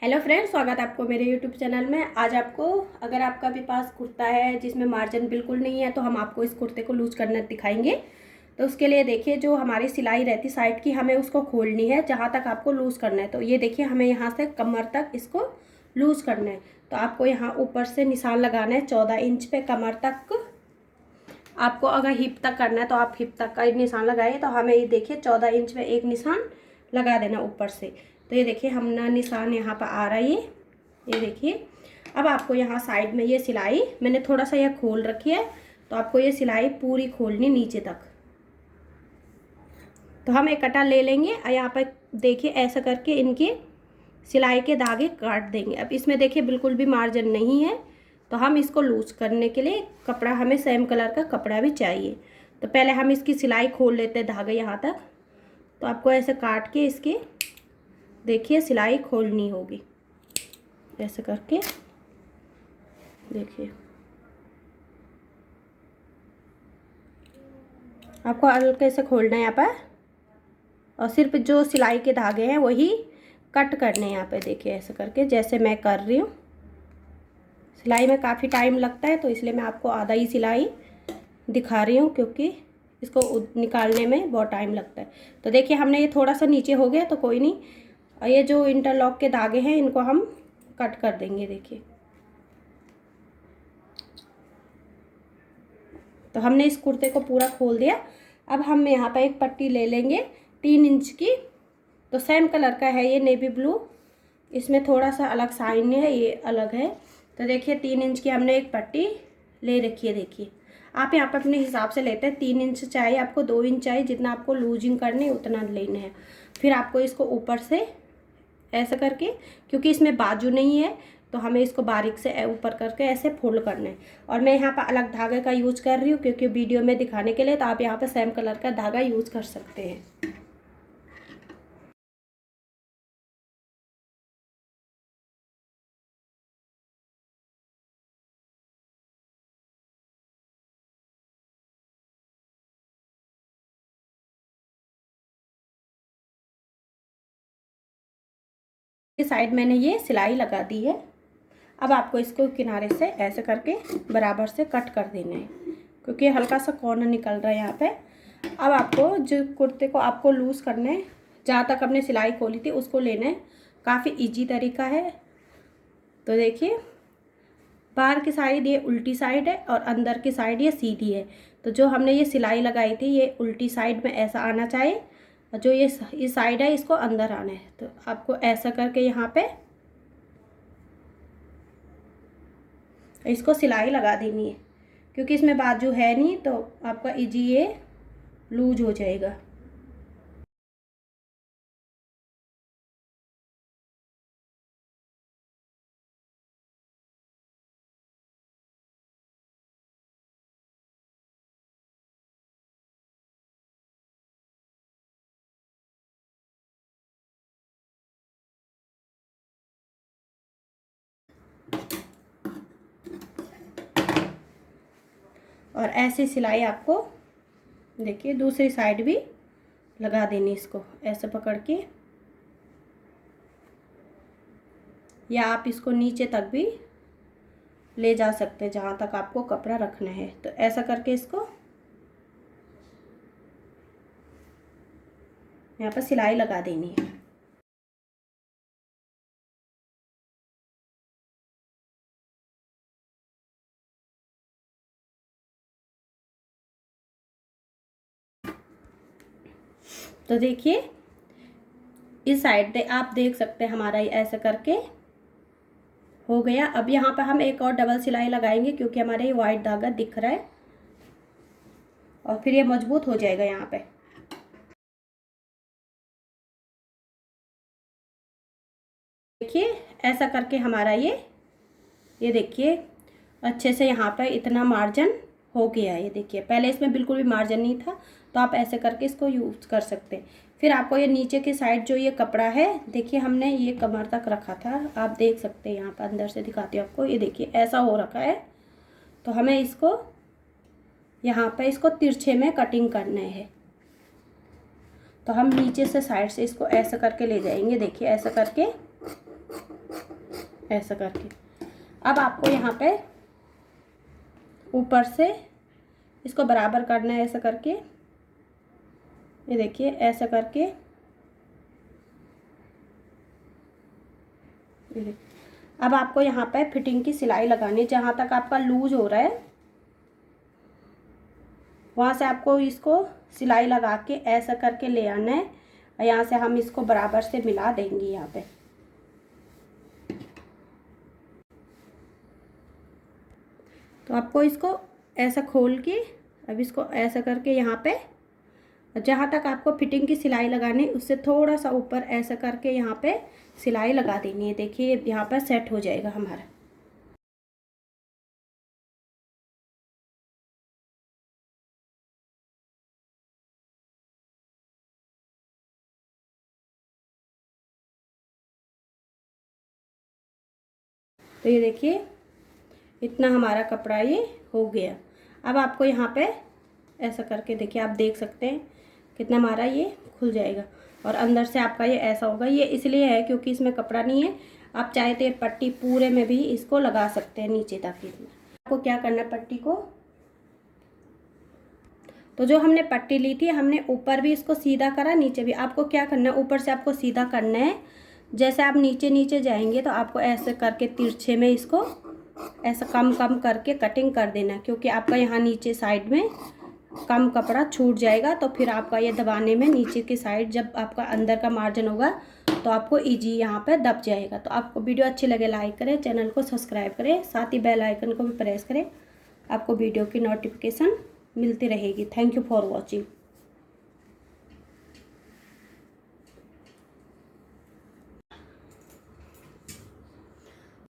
Hello friends, स्वागत है आपको मेरे यूट्यूब चैनल में। आज आपको अगर आपका भी पास कुर्ता है जिसमें मार्जिन बिल्कुल नहीं है तो हम आपको इस कुर्ते को लूज करना दिखाएंगे। तो उसके लिए देखिए, जो हमारी सिलाई रहती साइड की, हमें उसको खोलनी है जहाँ तक आपको लूज़ करना है। तो ये देखिए, हमें यहाँ से कमर तक इसको लूज़ करना है। तो आपको यहाँ ऊपर से निशान लगाना है 14 इंच पे कमर तक। आपको अगर हिप तक करना है तो आप हिप तक का निशान लगाइए। तो हमें ये देखिए 14 इंच में एक निशान लगा देना ऊपर से। तो ये देखिए हमने निशान यहाँ पर आ रहा है ये देखिए। अब आपको यहाँ साइड में ये सिलाई मैंने थोड़ा सा यह खोल रखी है, तो आपको ये सिलाई पूरी खोलनी नीचे तक। तो हम एक कटा ले लेंगे और यहाँ पर देखिए ऐसा करके इनके सिलाई के धागे काट देंगे। अब इसमें देखिए बिल्कुल भी मार्जिन नहीं है, तो हम इसको लूज करने के लिए कपड़ा, हमें सेम कलर का कपड़ा भी चाहिए। तो पहले हम इसकी सिलाई खोल लेते हैं धागे यहाँ तक। तो आपको ऐसे काट के इसकी देखिए सिलाई खोलनी होगी, ऐसे करके देखिए। आपको हल्के से खोलना है यहाँ पर, और सिर्फ जो सिलाई के धागे हैं वही कट करने हैं यहाँ पे। देखिए ऐसे करके जैसे मैं कर रही हूँ। सिलाई में काफ़ी टाइम लगता है, तो इसलिए मैं आपको आधा ही सिलाई दिखा रही हूँ, क्योंकि इसको निकालने में बहुत टाइम लगता है। तो देखिए हमने ये थोड़ा सा नीचे हो गया तो कोई नहीं, और ये जो इंटरलॉक के धागे हैं इनको हम कट कर देंगे। देखिए तो हमने इस कुर्ते को पूरा खोल दिया। अब हम यहाँ पर एक पट्टी ले लेंगे 3 इंच की। तो सेम कलर का है ये, नेवी ब्लू। इसमें थोड़ा सा अलग साइन है, ये अलग है। तो देखिए 3 इंच की हमने एक पट्टी ले रखी है। देखिए आप यहाँ पर अपने हिसाब से लेते हैं, 3 इंच चाहिए आपको, 2 इंच चाहिए, जितना आपको लूजिंग करनी है उतना लेना है। फिर आपको इसको ऊपर से ऐसा करके, क्योंकि इसमें बाजू नहीं है तो हमें इसको बारीक से ऊपर करके ऐसे फोल्ड करना है। और मैं यहाँ पर अलग धागे का यूज कर रही हूँ क्योंकि वीडियो में दिखाने के लिए। तो आप यहाँ पर सेम कलर का धागा यूज कर सकते हैं। इस साइड मैंने ये सिलाई लगा दी है। अब आपको इसको किनारे से ऐसे करके बराबर से कट कर देना है, क्योंकि हल्का सा कॉर्नर निकल रहा है यहाँ पे। अब आपको जो कुर्ते को आपको लूज़ करना है, जहाँ तक आपने सिलाई खोली थी उसको लेना है। काफ़ी इजी तरीका है। तो देखिए बाहर की साइड ये उल्टी साइड है और अंदर की साइड ये सीधी है। तो जो हमने ये सिलाई लगाई थी ये उल्टी साइड में ऐसा आना चाहिए, और जो ये साइड है इसको अंदर आना है। तो आपको ऐसा करके यहाँ पे इसको सिलाई लगा देनी है, क्योंकि इसमें बाजू है नहीं तो आपका इजी ये लूज हो जाएगा। और ऐसी सिलाई आपको देखिए दूसरी साइड भी लगा देनी, इसको ऐसे पकड़ के, या आप इसको नीचे तक भी ले जा सकते हैं जहाँ तक आपको कपड़ा रखना है। तो ऐसा करके इसको यहाँ पर सिलाई लगा देनी है। तो देखिए इस साइड पे आप देख सकते हैं हमारा ये ऐसा करके हो गया। अब यहाँ पे हम एक और डबल सिलाई लगाएंगे, क्योंकि हमारा ये वाइट धागा दिख रहा है और फिर ये मजबूत हो जाएगा यहाँ पे। देखिए ऐसा करके हमारा ये देखिए अच्छे से यहाँ पे इतना मार्जिन हो गया है। ये देखिए पहले इसमें बिल्कुल भी मार्जिन नहीं था, तो आप ऐसे करके इसको यूज़ कर सकते हैं। फिर आपको ये नीचे की साइड जो ये कपड़ा है, देखिए हमने ये कमर तक रखा था, आप देख सकते हैं। यहाँ पर अंदर से दिखाती हूँ आपको, ये देखिए ऐसा हो रखा है। तो हमें इसको यहाँ पे इसको तिरछे में कटिंग करना है। तो हम नीचे से साइड से इसको ऐसा करके ले जाएंगे। देखिए ऐसा करके ऐसा करके। अब आपको यहाँ पे ऊपर से इसको बराबर करना है ऐसा करके। ये देखिए ऐसा करके, ये देखिए। अब आपको यहाँ पे फिटिंग की सिलाई लगानी, जहाँ तक आपका लूज हो रहा है वहाँ से आपको इसको सिलाई लगा के ऐसा करके ले आना है। और यहाँ से हम इसको बराबर से मिला देंगे यहाँ पे। तो आपको इसको ऐसा खोल के अब इसको ऐसा करके यहाँ पे जहाँ तक आपको फिटिंग की सिलाई लगानी उससे थोड़ा सा ऊपर ऐसा करके यहाँ पे सिलाई लगा देनी है। देखिए यहाँ पर सेट हो जाएगा हमारा। तो ये देखिए इतना हमारा कपड़ा ये हो गया। अब आपको यहाँ पे ऐसा करके देखिए, आप देख सकते हैं कितना हमारा ये खुल जाएगा और अंदर से आपका ये ऐसा होगा। ये इसलिए है क्योंकि इसमें कपड़ा नहीं है। आप चाहे तो ये पट्टी पूरे में भी इसको लगा सकते हैं नीचे तक। इसमें आपको क्या करना है, पट्टी को तो जो हमने पट्टी ली थी हमने ऊपर भी इसको सीधा करा, नीचे भी। आपको क्या करना है, ऊपर से आपको सीधा करना है। जैसे आप नीचे नीचे जाएंगे तो आपको ऐसे करके तिरछे में इसको ऐसा कम कम करके कटिंग कर देना, क्योंकि आपका यहाँ नीचे साइड में कम कपड़ा छूट जाएगा। तो फिर आपका ये दबाने में नीचे की साइड जब आपका अंदर का मार्जिन होगा तो आपको इजी यहाँ पे दब जाएगा। तो आपको वीडियो अच्छी लगे लाइक करें, चैनल को सब्सक्राइब करें, साथ ही बेल आइकन को भी प्रेस करें। आपको वीडियो की नोटिफिकेशन मिलती रहेगी। Thank you for watching.